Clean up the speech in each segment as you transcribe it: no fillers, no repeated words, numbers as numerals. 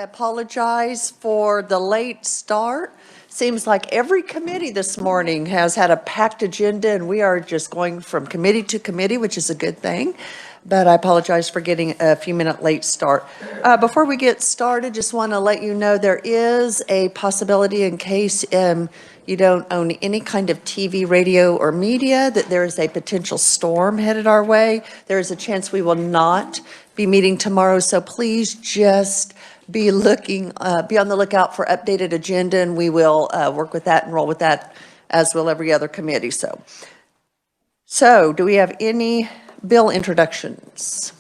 apologize for the late start. Seems like every committee this morning has had a packed agenda, and we are just going from committee to committee, which is a good thing. But I apologize for getting a few minute late start. Before we get started, just want to let you know there is a possibility, in case you don't own any kind of TV, radio, or media, that there is a potential storm headed our way. There is a chance we will not be meeting tomorrow, so please just be on the lookout for updated agenda, and we will work with that and roll with that, as will every other committee. So do we have any bill introductions?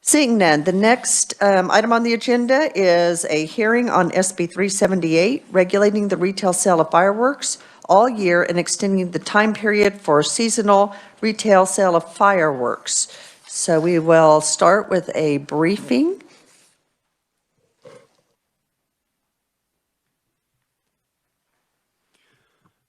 Seeing none, the next item on the agenda is a hearing on SB 378, regulating the retail sale of fireworks all year and extending the time period for seasonal retail sale of fireworks. So we will start with a briefing.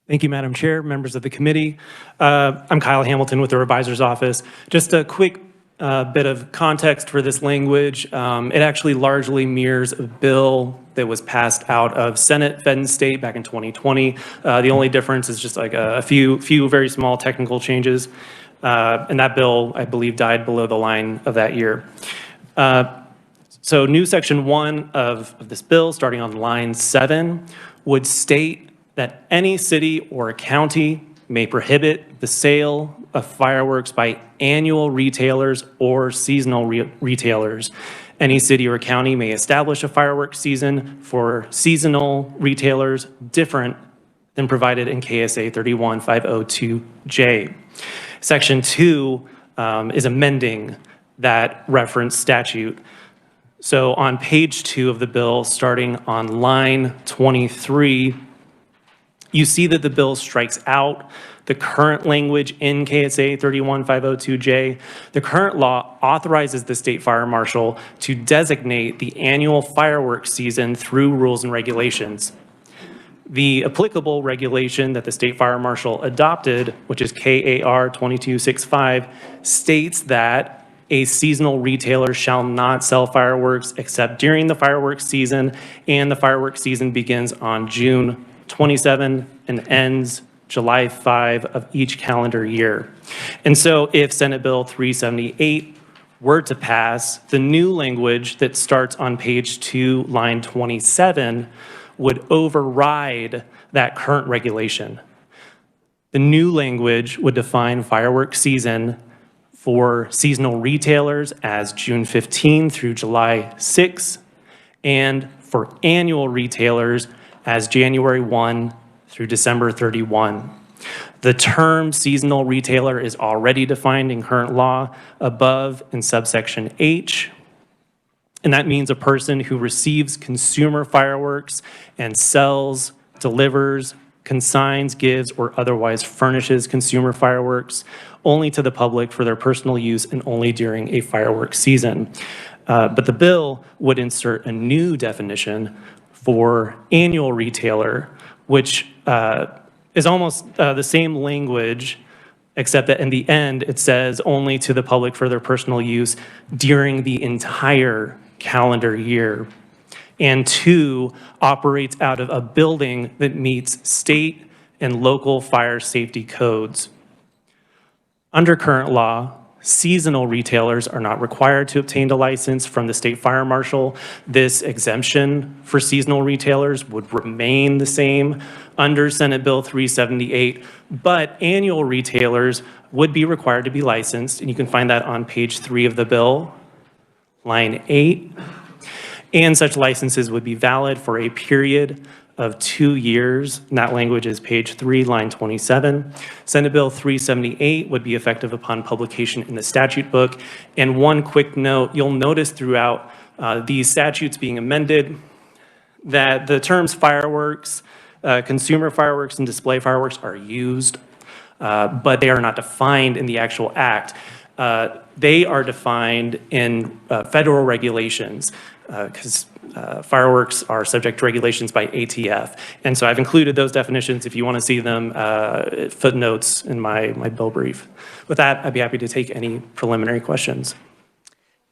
Thank you, Madam Chair, members of the committee. I'm Kyle Hamilton with the Revisor's Office. Just a quick bit of context for this language. It actually largely mirrors a bill that was passed out of Senate, Fed, and State back in 2020. The only difference is just like a few very small technical changes. And that bill, I believe, died below the line of that year. So new section 1 of this bill, starting on line 7, would state that any city or county may prohibit the sale of fireworks by annual retailers or seasonal retailers. Any city or county may establish a fireworks season for seasonal retailers different than provided in KSA 31502J. Section 2 is amending that reference statute. So on page 2 of the bill, starting on line 23, you see that the bill strikes out the current language in KSA 31502J. The current law authorizes the state fire marshal to designate the annual fireworks season through rules and regulations. The applicable regulation that the state fire marshal adopted, which is KAR 2265, states that a seasonal retailer shall not sell fireworks except during the fireworks season, and the fireworks season begins on June 27 and ends July 5 of each calendar year. And so if Senate Bill 378 were to pass, the new language that starts on page 2, line 27, would override that current regulation. The new language would define fireworks season for seasonal retailers as June 15 through July 6, and for annual retailers as January 1 through December 31. The term seasonal retailer is already defined in current law above in subsection H, and that means a person who receives consumer fireworks and sells, delivers, consigns, gives, or otherwise furnishes consumer fireworks only to the public for their personal use and only during a fireworks season. But the bill would insert a new definition for annual retailer, which is almost the same language, except that in the end it says only to the public for their personal use during the entire calendar year. And 2, operates out of a building that meets state and local fire safety codes. Under current law, seasonal retailers are not required to obtain a license from the state fire marshal. This exemption for seasonal retailers would remain the same under Senate Bill 378, but annual retailers would be required to be licensed, and you can find that on page 3 of the bill, line 8. And such licenses would be valid for a period of 2 years. And that language is page 3, line 27. Senate Bill 378 would be effective upon publication in the statute book. And one quick note, you'll notice throughout these statutes being amended that the terms fireworks, consumer fireworks, and display fireworks are used, but they are not defined in the actual act. They are defined in federal regulations because fireworks are subject to regulations by ATF. And so I've included those definitions if you want to see them, footnotes in my bill brief. With that, I'd be happy to take any preliminary questions.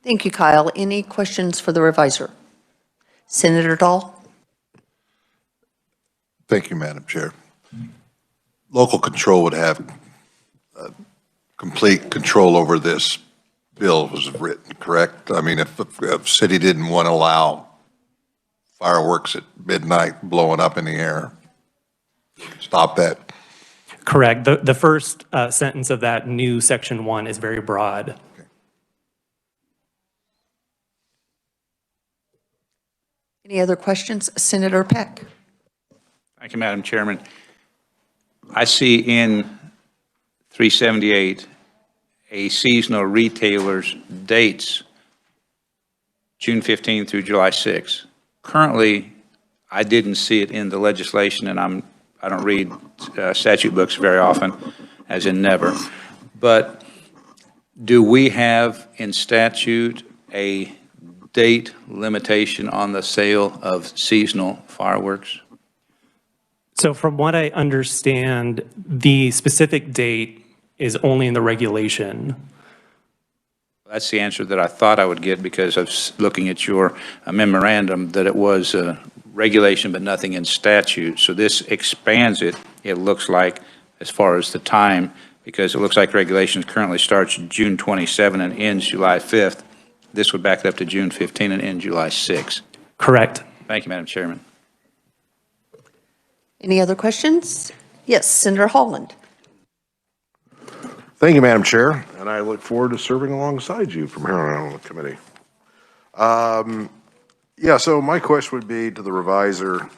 Thank you, Kyle. Any questions for the revisor? Senator Dahl? Thank you, Madam Chair. Local control would have complete control over this bill was written, correct? I mean, if a city didn't want to allow fireworks at midnight blowing up in the air, stop that. Correct. The first sentence of that new section 1 is very broad. Any other questions? Senator Peck? Thank you, Madam Chairman. I see in 378 a seasonal retailer's dates, June 15 through July 6. Currently, I didn't see it in the legislation, and I don't read statute books very often, as in never. But do we have in statute a date limitation on the sale of seasonal fireworks? So from what I understand, the specific date is only in the regulation. That's the answer that I thought I would get because of looking at your memorandum that it was a regulation but nothing in statute. So this expands it, it looks like, as far as the time, because it looks like regulations currently starts June 27 and ends July 5th. This would back it up to June 15 and end July 6. Correct. Thank you, Madam Chairman. Any other questions? Yes, Senator Holland. Thank you, Madam Chair, and I look forward to serving alongside you from here on the committee. Yeah, so my question would be to the reviser.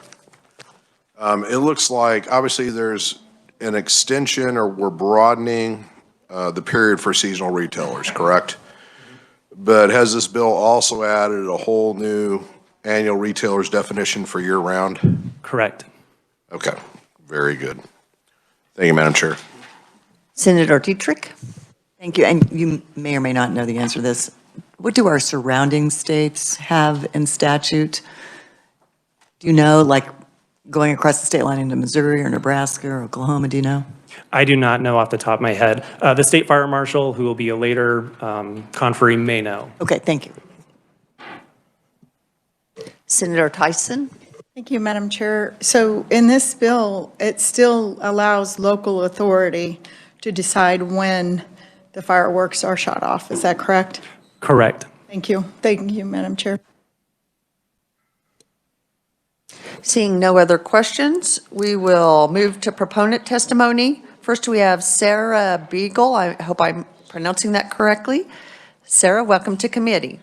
It looks like, obviously, there's an extension or we're broadening the period for seasonal retailers, correct? But has this bill also added a whole new annual retailer's definition for year-round? Correct. Okay, very good. Thank you, Madam Chair. Senator Dietrich? Thank you. And you may or may not know the answer to this. What do our surrounding states have in statute? Do you know, like going across the state line into Missouri or Nebraska or Oklahoma, do you know? I do not know off the top of my head. The state fire marshal, who will be a later conferee, may know. Okay, thank you. Senator Tyson? Thank you, Madam Chair. So in this bill, it still allows local authority to decide when the fireworks are shot off. Is that correct? Correct. Thank you. Thank you, Madam Chair. Seeing no other questions, we will move to proponent testimony. First, we have Sarah Beagle. I hope I'm pronouncing that correctly. Sarah, welcome to committee.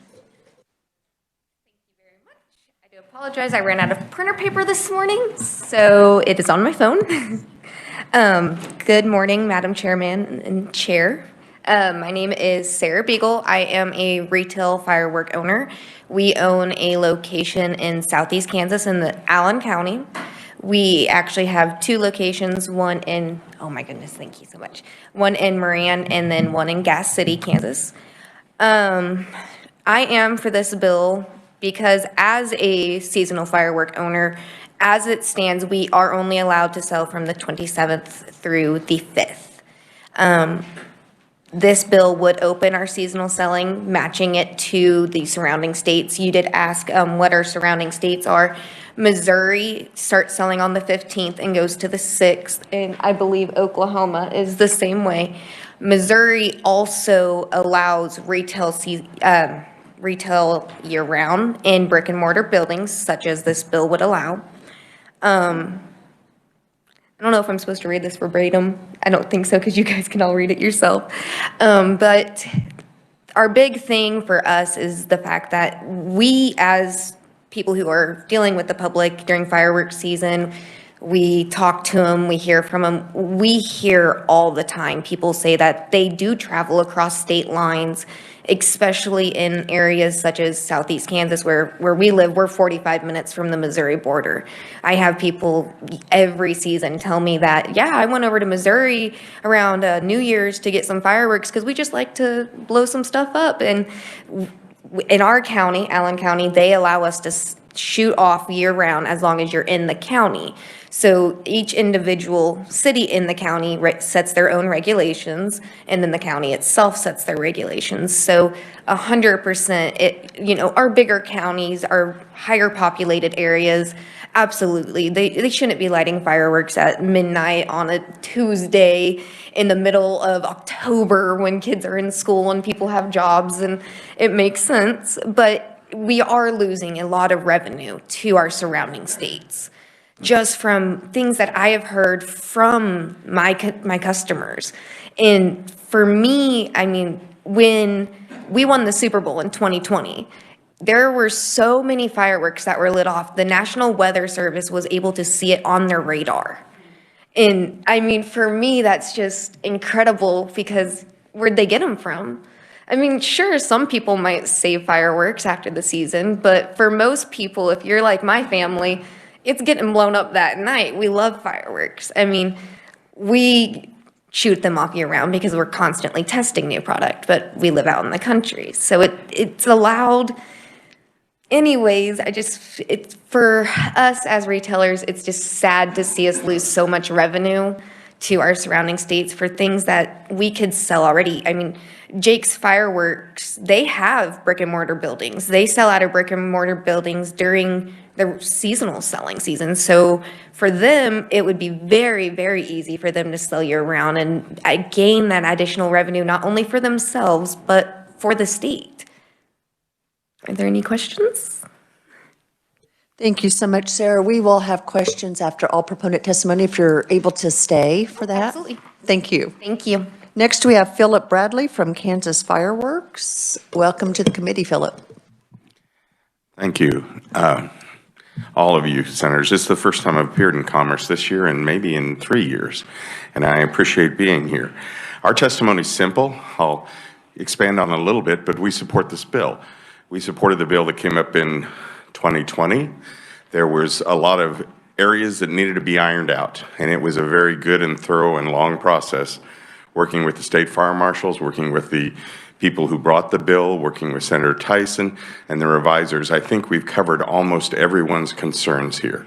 I do apologize, I ran out of printer paper this morning, so it is on my phone. Good morning, Madam Chairman and Chair. My name is Sarah Beagle. I am a retail firework owner. We own a location in southeast Kansas in the Allen County. We actually have two locations, one in, oh my goodness, thank you so much, one in Moran and then one in Gas City, Kansas. I am for this bill because as a seasonal firework owner, as it stands, we are only allowed to sell from the 27th through the 5th. This bill would open our seasonal selling, matching it to the surrounding states. You did ask what our surrounding states are. Missouri starts selling on the 15th and goes to the 6th, and I believe Oklahoma is the same way. Missouri also allows retail year-round in brick-and-mortar buildings, such as this bill would allow. I don't know if I'm supposed to read this verbatim. I don't think so, because you guys can all read it yourself. But our big thing for us is the fact that we, as people who are dealing with the public during fireworks season, we talk to them, we hear from them. We hear all the time people say that they do travel across state lines, especially in areas such as southeast Kansas where we live. We're 45 minutes from the Missouri border. I have people every season tell me that, yeah, I went over to Missouri around New Year's to get some fireworks because we just like to blow some stuff up. And in our county, Allen County, they allow us shoot off year-round as long as you're in the county. So each individual city in the county sets their own regulations, and then the county itself sets their regulations. So 100%, our bigger counties, our higher populated areas, absolutely, they shouldn't be lighting fireworks at midnight on a Tuesday in the middle of October when kids are in school and people have jobs, and it makes sense. But we are losing a lot of revenue to our surrounding states, just from things that I have heard from my customers. And for me, I mean, when we won the Super Bowl in 2020, there were so many fireworks that were lit off. The National Weather Service was able to see it on their radar. And I mean, for me, that's just incredible, because where'd they get them from? I mean, sure, some people might save fireworks after the season, but for most people, if you're like my family, it's getting blown up that night. We love fireworks. I mean, we shoot them off year round because we're constantly testing new product, but we live out in the country. So it's allowed. Anyways, it's for us as retailers, it's just sad to see us lose so much revenue to our surrounding states for things that we could sell already. I mean, Jake's Fireworks, they have brick and mortar buildings. They sell out of brick and mortar buildings during the seasonal selling season. So for them, it would be very, very easy for them to sell year round and gain that additional revenue, not only for themselves, but for the state. Are there any questions? Thank you so much, Sarah. We will have questions after all proponent testimony, if you're able to stay for that. Absolutely. Thank you. Thank you. Next, we have Philip Bradley from Kansas Fireworks. Welcome to the committee, Philip. Thank you. All of you senators, this is the first time I've appeared in Commerce this year and maybe in 3 years, and I appreciate being here. Our testimony is simple. I'll expand on it a little bit, but we support this bill. We supported the bill that came up in 2020. There was a lot of areas that needed to be ironed out, and it was a very good and thorough and long process, working with the state fire marshals, working with the people who brought the bill, working with Senator Tyson and the revisers. I think we've covered almost everyone's concerns here.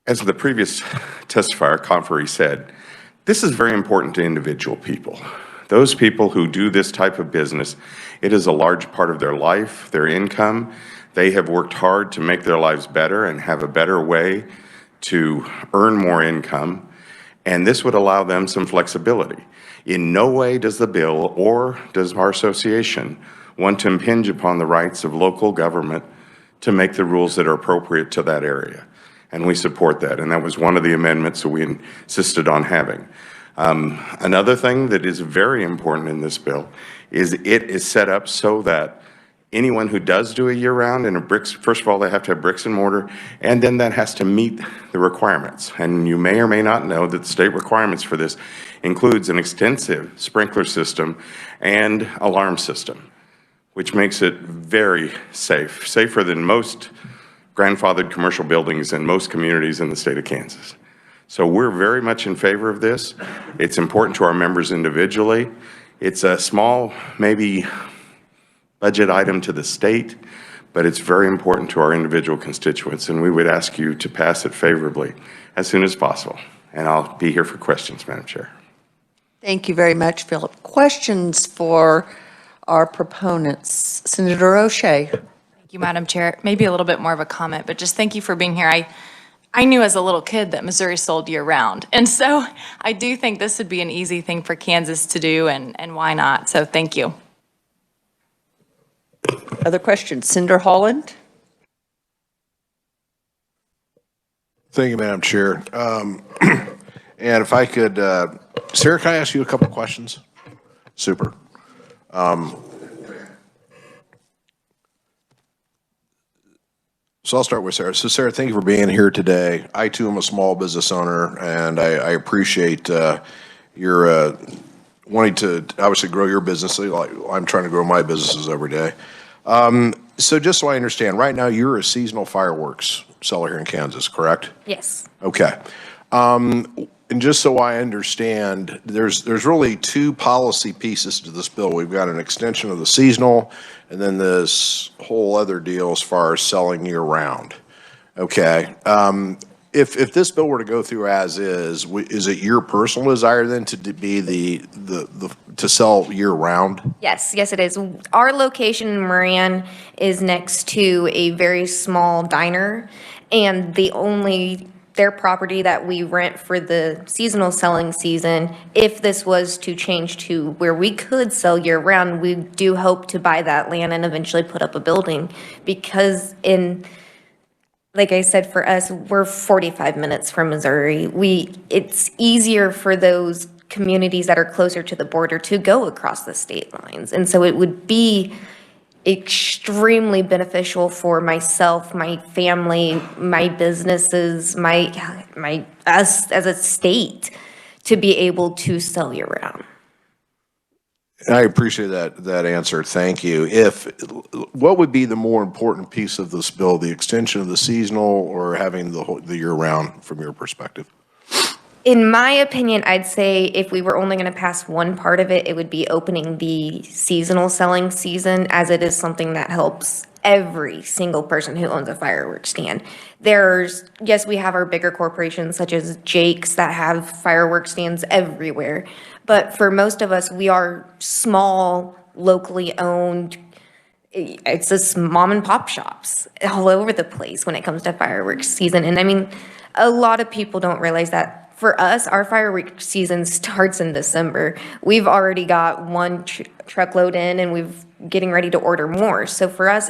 As the previous testifier, Conferee, said, this is very important to individual people. Those people who do this type of business, it is a large part of their life, their income. They have worked hard to make their lives better and have a better way to earn more income, and this would allow them some flexibility. In no way does the bill or does our association want to impinge upon the rights of local government to make the rules that are appropriate to that area. And we support that, and that was one of the amendments that we insisted on having. Another thing that is very important in this bill is it is set up so that anyone who does do a year-round in a bricks, first of all, they have to have bricks and mortar, and then that has to meet the requirements. And you may or may not know that the state requirements for this includes an extensive sprinkler system and alarm system, which makes it very safe, safer than most grandfathered commercial buildings in most communities in the state of Kansas. So we're very much in favor of this. It's important to our members individually. It's a small, maybe budget item to the state, but it's very important to our individual constituents, and we would ask you to pass it favorably as soon as possible. And I'll be here for questions, Madam Chair. Thank you very much, Philip. Questions for our proponents? Senator O'Shea. Thank you, Madam Chair. Maybe a little bit more of a comment, but just thank you for being here. I knew as a little kid that Missouri sold year-round, and so I do think this would be an easy thing for Kansas to do, and why not? So thank you. Other questions? Senator Holland? Thank you, Madam Chair. And if I could, Sarah, can I ask you a couple questions? Super. So I'll start with Sarah. So Sarah, thank you for being here today. I too am a small business owner, and I appreciate your wanting to obviously grow your business. Like I'm trying to grow my businesses every day. So just so I understand, right now you're a seasonal fireworks seller here in Kansas, correct? Yes. Okay. And just so I understand, there's really two policy pieces to this bill. We've got an extension of the seasonal, and then this whole other deal as far as selling year-round. Okay. If this bill were to go through as is it your personal desire then to be to sell year-round? Yes, yes, it is. Our location in Moran is next to a very small diner, and their property that we rent for the seasonal selling season, if this was to change to where we could sell year-round, we do hope to buy that land and eventually put up a building, because like I said, for us, we're 45 minutes from Missouri. It's easier for those communities that are closer to the border to go across the state lines. And so it would be extremely beneficial for myself, my family, my businesses, us as a state to be able to sell year-round. I appreciate that answer. Thank you. What would be the more important piece of this bill, the extension of the seasonal or having the year-round from your perspective? In my opinion, I'd say if we were only going to pass one part of it, it would be opening the seasonal selling season, as it is something that helps every single person who owns a fireworks stand. Yes, we have our bigger corporations such as Jake's that have fireworks stands everywhere. But for most of us, we are small, locally owned. It's just mom and pop shops all over the place when it comes to fireworks season. And I mean, a lot of people don't realize that for us, our fireworks season starts in December. We've already got one truckload in, and we're getting ready to order more. So for us,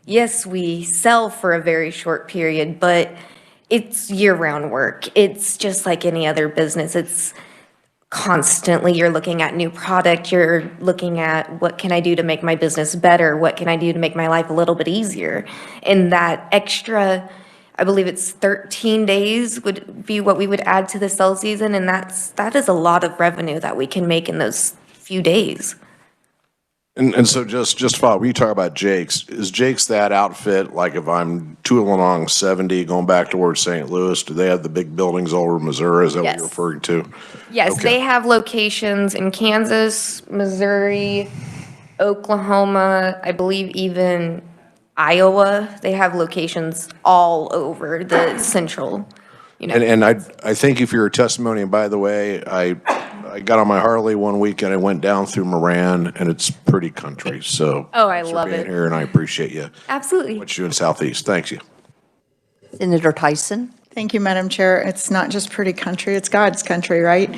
yes, we sell for a very short period, but it's year-round work. It's just like any other business. It's constantly, you're looking at new product, you're looking at what can I do to make my business better, what can I do to make my life a little bit easier. And that extra, I believe it's 13 days would be what we would add to the sell season, and that is a lot of revenue that we can make in those few days. And so just follow, when you talk about Jake's, is Jake's that outfit, like if I'm tooling along 70 going back towards St. Louis, do they have the big buildings all over Missouri? Is that what Yes. you're referring to? Yes, Okay. they have locations in Kansas, Missouri, Oklahoma, I believe even Iowa. They have locations all over the central, And I thank you for your testimony. And by the way, I got on my Harley one weekend. I went down through Moran, and it's pretty country. So Oh, I thanks for love being it. here, and I appreciate you. Absolutely. What you do in Southeast. Thanks you. Senator Tyson? Thank you, Madam Chair. It's not just pretty country, it's God's country, right?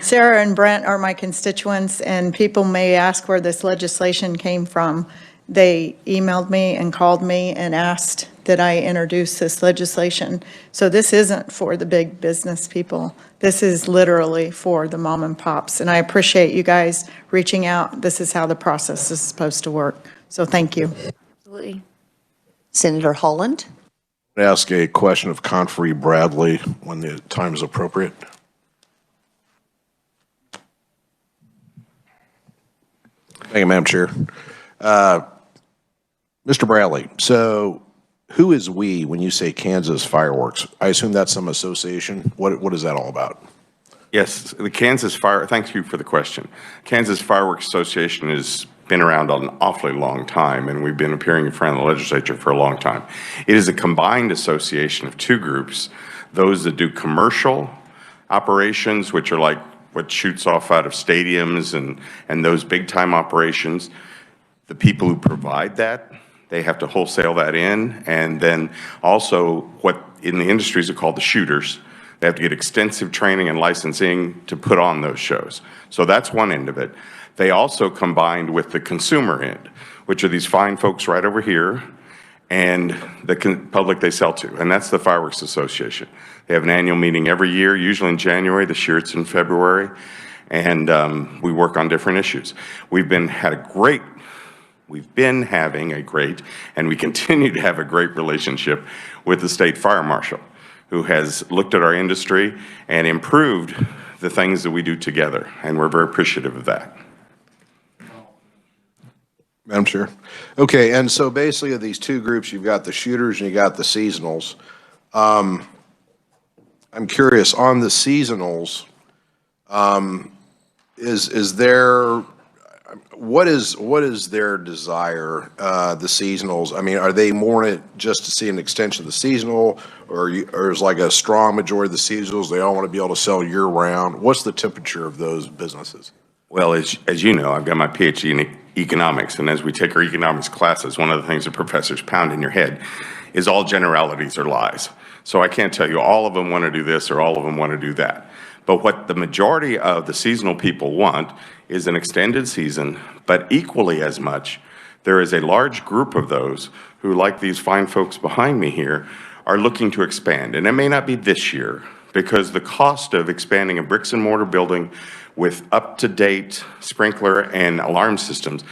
Sarah and Brent are my constituents, and people may ask where this legislation came from. They emailed me and called me and asked that I introduce this legislation. So this isn't for the big business people. This is literally for the mom and pops. And I appreciate you guys reaching out. This is how the process is supposed to work. So thank you. Absolutely. Senator Holland? I ask a question of Conferee Bradley when the time is appropriate. Thank you, Madam Chair. Mr. Bradley, so who is we when you say Kansas Fireworks? I assume that's some association. What is that all about? Yes, the thank you for the question. Kansas Fireworks Association has been around an awfully long time, and we've been appearing in front of the legislature for a long time. It is a combined association of two groups, those that do commercial operations, which are like what shoots off out of stadiums and those big-time operations. The people who provide that, they have to wholesale that in, and then also what in the industries are called the shooters. They have to get extensive training and licensing to put on those shows. So that's one end of it. They also combined with the consumer end, which are these fine folks right over here, and the public they sell to, and that's the Fireworks Association. They have an annual meeting every year, usually in January. This year it's in February, and we work on different issues. We've been having a great, and we continue to have a great relationship with the state fire marshal, who has looked at our industry and improved the things that we do together, and we're very appreciative of that. Madam Chair. Okay, and so basically of these two groups, you've got the shooters and you got the seasonals. I I'm curious, on the seasonals, is there, what is their desire, the seasonals? I mean, are they more in it just to see an extension of the seasonal, or is like a strong majority of the seasonals, they all want to be able to sell year-round? What's the temperature of those businesses? Well, as you know, I've got my PhD in economics, and as we take our economics classes, one of the things the professors pound in your head is all generalities are lies. So I can't tell you all of them want to do this or all of them want to do that. But what the majority of the seasonal people want is an extended season, but equally as much, there is a large group of those who, like these fine folks behind me here, are looking to expand. And it may not be this year, because the cost of expanding a bricks and mortar building with up-to-date sprinkler and alarm systems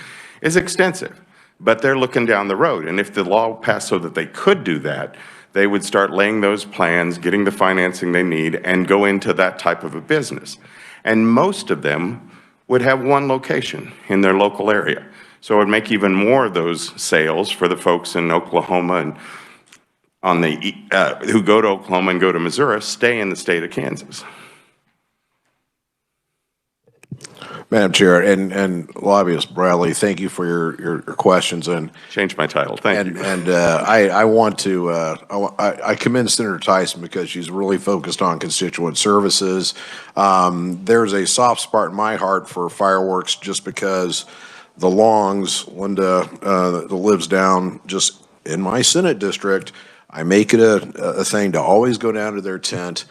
is extensive. But they're looking down the road. And if the law passed so that they could do that, they would start laying those plans, getting the financing they need, and go into that type of a business. And most of them would have one location in their local area. So it would make even more of those sales for the folks in Oklahoma and on the who go to Oklahoma and go to Missouri, stay in the state of Kansas. Madam Chair, and lobbyist Bradley, thank you for your questions. And change my title. Thank you. And I want to I commend Senator Tyson because she's really focused on constituent services. There's a soft spot in my heart for fireworks just because the Longs, Linda, that lives down just in my Senate district, I make it a thing to always go down to their tent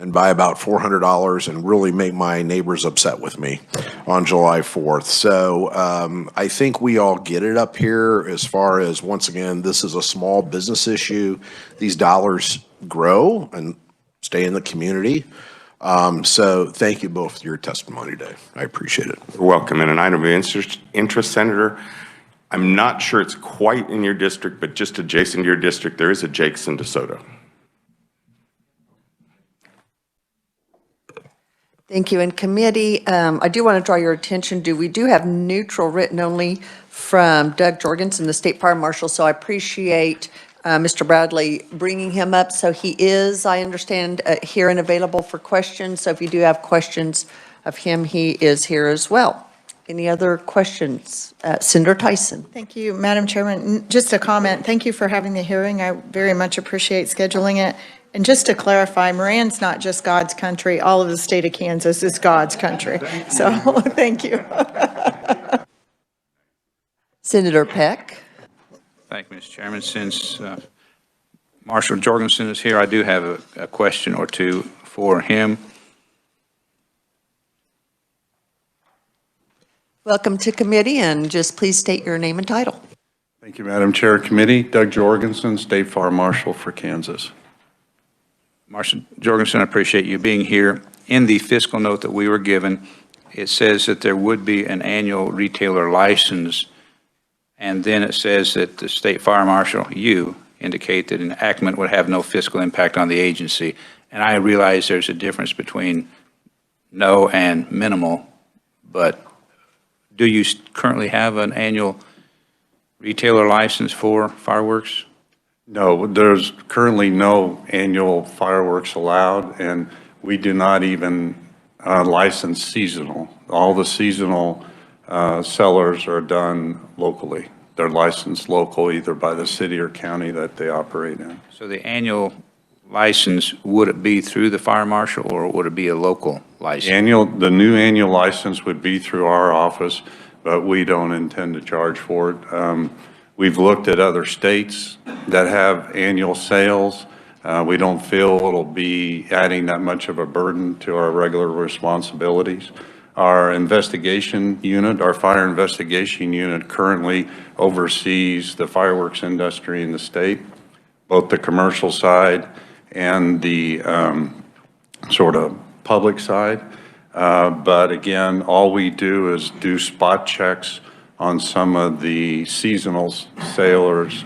and buy about $400 and really make my neighbors upset with me on July 4th. So I think we all get it up here as far as, once again, this is a small business issue. These dollars grow and stay in the community. So thank you both for your testimony today. I appreciate it. You're welcome. And an item of interest, Senator, I'm not sure it's quite in your district, but just adjacent to your district, there is a Jake's in DeSoto. Thank you. In committee, I do want to draw your attention to, we do have neutral written only from Doug Jorgensen, the State Fire Marshal, so I appreciate Mr. Bradley bringing him up. So he is, I understand, here and available for questions. So if you do have questions of him, he is here as well. Any other questions? Senator Tyson. Thank you, Madam Chairman. Just a comment. Thank you for having the hearing. I very much appreciate scheduling it. And just to clarify, Moran's not just God's country. All of the state of Kansas is God's country. So thank you. Senator Peck. Thank you, Mr. Chairman. Since Marshal Jorgensen is here, I do have a question or two for him. Welcome to committee, and just please state your name and title. Thank you, Madam Chair. Committee, Doug Jorgensen, State Fire Marshal for Kansas. Marshal Jorgensen, I appreciate you being here. In the fiscal note that we were given, it says that there would be an annual retailer license, and then it says that the State Fire Marshal, you, indicate that enactment would have no fiscal impact on the agency. And I realize there's a difference between no and minimal, but do you currently have an annual retailer license for fireworks? No, there's currently no annual fireworks allowed, and we do not even license seasonal. All the seasonal sellers are done locally. They're licensed local either by the city or county that they operate in. So the annual license, would it be through the fire marshal or would it be a local license? The new annual license would be through our office, but we don't intend to charge for it. We've looked at other states that have annual sales. We don't feel it'll be adding that much of a burden to our regular responsibilities. Our investigation unit, our fire investigation unit currently oversees the fireworks industry in the state, both the commercial side and the sort of public side. But again, all we do is do spot checks on some of the seasonal sailors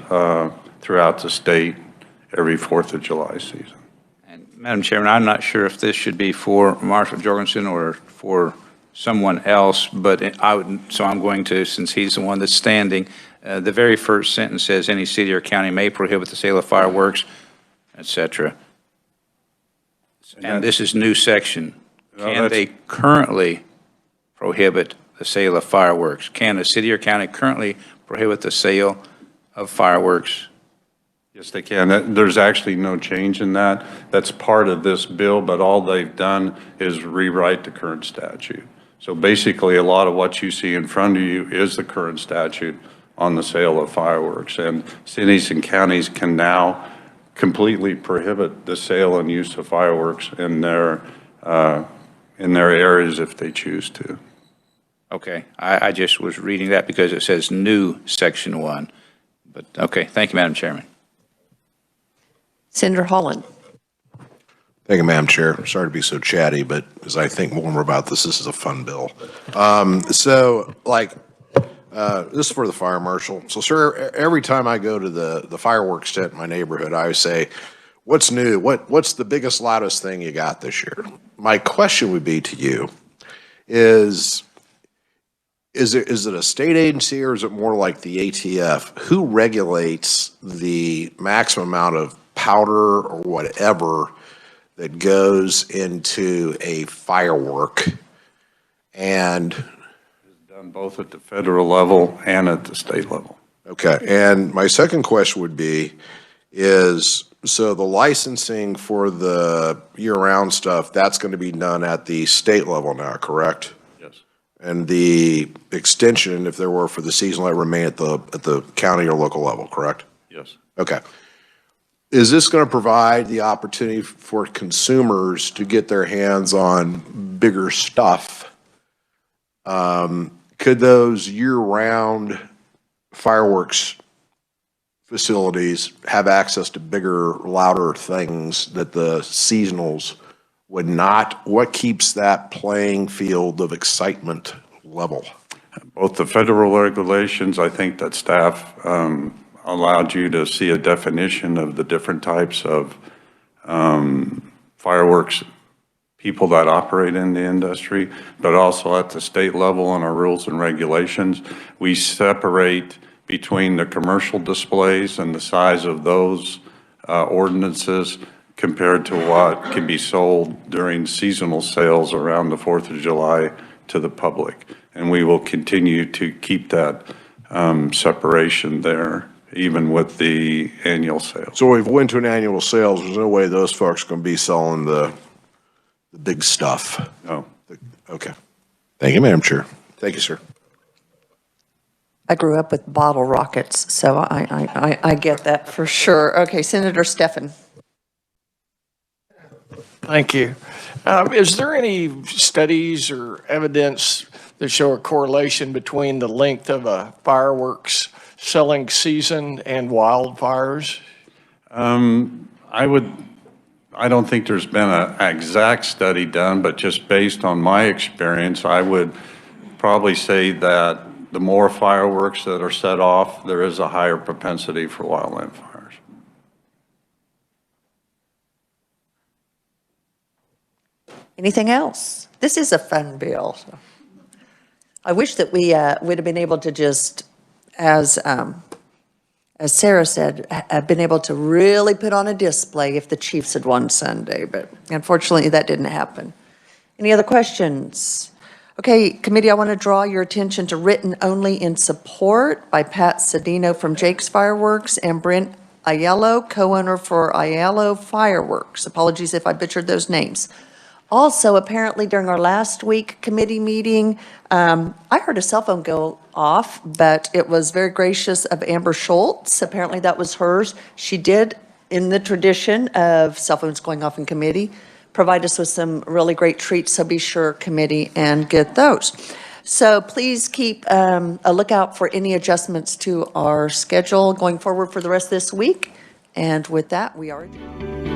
throughout the state every 4th of July season. And Madam Chairman, I'm not sure if this should be for Marshal Jorgensen or for someone else, but so I'm going to, since he's the one that's standing, the very first sentence says any city or county may prohibit the sale of fireworks, etc. And this is new section. No, Can that's- they currently prohibit the sale of fireworks? Can a city or county currently prohibit the sale of fireworks? Yes, they can. There's actually no change in that. That's part of this bill, but all they've done is rewrite the current statute. So basically, a lot of what you see in front of you is the current statute on the sale of fireworks. And cities and counties can now completely prohibit the sale and use of fireworks in their areas if they choose to. Okay, I just was reading that because it says new section 1. But, okay, thank you, Madam Chairman. Senator Holland. Thank you, Madam Chair. Sorry to be so chatty, but as I think more about this is a fun bill. This is for the fire marshal. So, sir, every time I go to the fireworks tent in my neighborhood, I always say, what's new? What's the biggest, loudest thing you got this year? My question would be to you is it a state agency or is it more like the ATF? Who regulates the maximum amount of powder or whatever that goes into a firework? And Done both at the federal level and at the state level. okay, and my second question would be so the licensing for the year-round stuff, that's going to be done at the state level now, correct? Yes. And the extension, if there were for the seasonal, it remain at the county or local level, correct? Yes. Okay. Is this going to provide the opportunity for consumers to get their hands on bigger stuff? Could those year-round fireworks facilities have access to bigger, louder things that the seasonals would not? What keeps that playing field of excitement level? Both the federal regulations, I think that staff allowed you to see a definition of the different types of fireworks people that operate in the industry, but also at the state level in our rules and regulations, we separate between the commercial displays and the size of those ordinances compared to what can be sold during seasonal sales around the 4th of July to the public. And we will continue to keep that separation there, even with the annual sales. So if we went to an annual sales, there's no way those folks are going to be selling the big stuff? No. Okay. Thank you, Madam Chair. Thank you, sir. I grew up with bottle rockets, so I get that for sure. Okay, Senator Stephan. Thank you. Is there any studies or evidence that show a correlation between the length of a fireworks selling season and wildfires? I don't think there's been an exact study done, but just based on my experience, I would probably say that the more fireworks that are set off, there is a higher propensity for wildland fires. Anything else? This is a fun bill. I wish that we would have been able to just, as Sarah said, have been able to really put on a display if the Chiefs had won Sunday, but unfortunately that didn't happen. Any other questions? Okay, committee, I want to draw your attention to written only in support by Pat Cedino from Jake's Fireworks and Brent Aiello, co-owner for Aiello Fireworks. Apologies if I butchered those names. Also, apparently during our last week committee meeting, I heard a cell phone go off, but it was very gracious of Amber Schultz. Apparently that was hers. She did, in the tradition of cell phones going off in committee, provide us with some really great treats, so be sure, committee, and get those. So please keep a lookout for any adjustments to our schedule going forward for the rest of this week. And with that, we are adjourned.